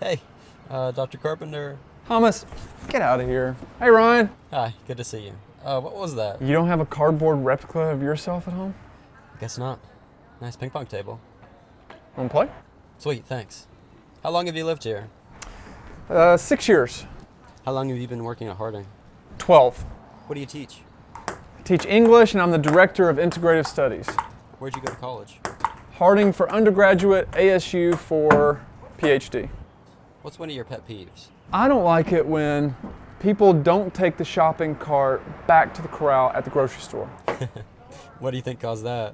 Hey, Dr. Carpenter. Thomas, get out of here. Hey, Ryan. Hi, good to see you. What was that? You don't have a cardboard replica of yourself at home? I guess not. Nice ping pong table. Want to play? Sweet, thanks. How long have you lived here? 6 years. How long have you been working at Harding? 12. What do you teach? I teach English and I'm the director of integrative studies. Where'd you go to college? Harding for undergraduate, ASU for PhD. What's one of your pet peeves? I don't like it when people don't take the shopping cart back to the corral at the grocery store. What do you think caused that?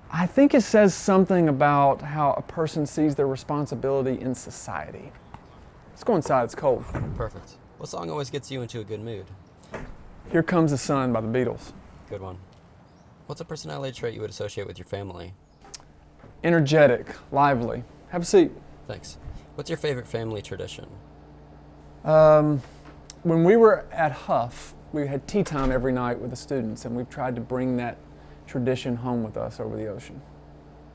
I think it says something about how a person sees their responsibility in society. Let's go inside, it's cold. Perfect. What song always gets you into a good mood? Here Comes the Sun by the Beatles. Good one. What's a personality trait you would associate with your family? Energetic, lively. Have a seat. Thanks. What's your favorite family tradition? When we were at Huff, we had tea time every night with the students, and we've tried to bring that tradition home with us over the ocean.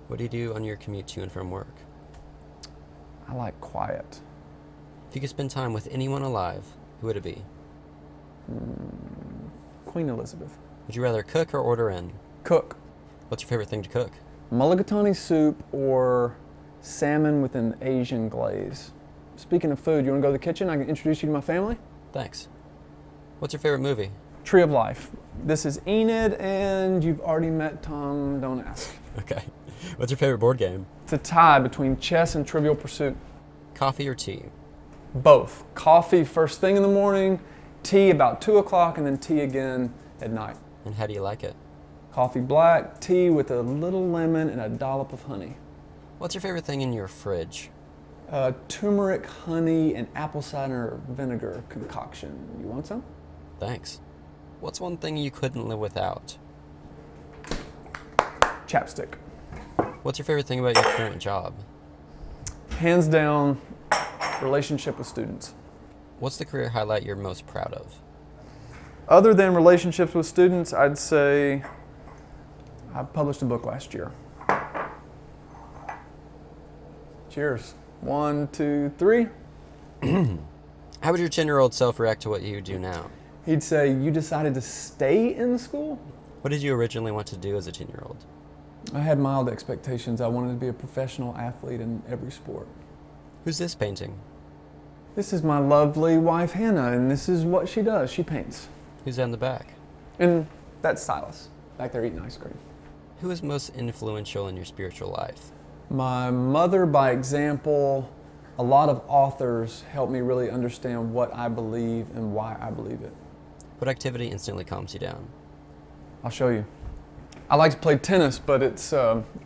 What do you do on your commute to and from work? I like quiet. If you could spend time with anyone alive, who would it be? Queen Elizabeth. Would you rather cook or order in? Cook. What's your favorite thing to cook? Mulligatawny soup or salmon with an Asian glaze. Speaking of food, you want to go to the kitchen? I can introduce you to my family. Thanks. What's your favorite movie? Tree of Life. This is Enid, and you've already met Tom. Don't ask. Okay. What's your favorite board game? It's a tie between chess and Trivial Pursuit. Coffee or tea? Both. Coffee first thing in the morning, tea about 2 o'clock, and then tea again at night. And how do you like it? Coffee black, tea with a little lemon and a dollop of honey. What's your favorite thing in your fridge? Turmeric, honey, and apple cider vinegar concoction. You want some? Thanks. What's one thing you couldn't live without? Chapstick. What's your favorite thing about your current job? Hands down, relationship with students. What's the career highlight you're most proud of? Other than relationships with students, I'd say I published a book last year. Cheers. 1, 2, 3. How would your 10-year-old self react to what you do now? He'd say, "You decided to stay in school?" What did you originally want to do as a 10-year-old? I had mild expectations. I wanted to be a professional athlete in every sport. Who's this painting? This is my lovely wife, Hannah, and this is what she does. She paints. Who's that in the back? And that's Silas, back there eating ice cream. Who is most influential in your spiritual life? My mother, by example. A lot of authors help me really understand what I believe and why I believe it. What activity instantly calms you down? I'll show you. I like to play tennis, but it's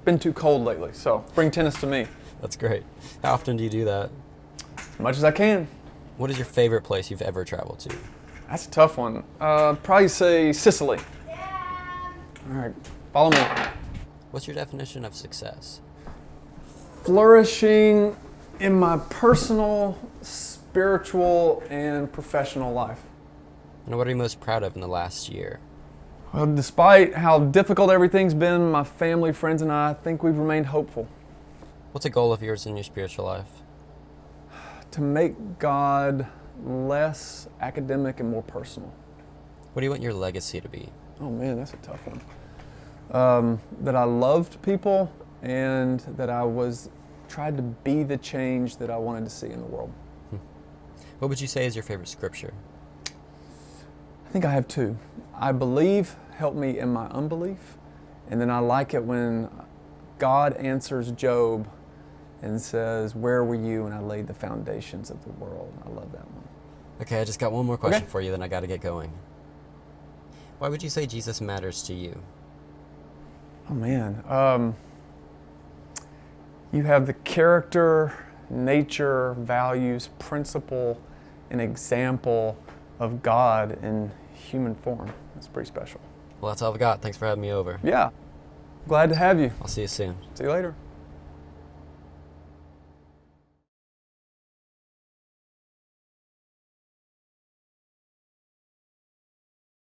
been too cold lately, so bring tennis to me. That's great. How often do you do that? As much as I can. What is your favorite place you've ever traveled to? That's a tough one. Probably say Sicily. All right, follow me. What's your definition of success? Flourishing in my personal, spiritual, and professional life. And what are you most proud of in the last year? Well, despite how difficult everything's been, my family, friends, and I think we've remained hopeful. What's a goal of yours in your spiritual life? To make God less academic and more personal. What do you want your legacy to be? Oh man, that's a tough one. That I loved people and that I tried to be the change that I wanted to see in the world. What would you say is your favorite scripture? I think I have two. I believe, help me in my unbelief. And then I like it when God answers Job and says, "Where were you when I laid the foundations of the world?" I love that one. Okay, I just got one more question Okay. for you, then I got to get going. Why would you say Jesus matters to you? Oh man. You have the character, nature, values, principle, and example of God in human form. That's pretty special. Well, that's all I've got. Thanks for having me over. Yeah. Glad to have you. I'll see you soon. See you later.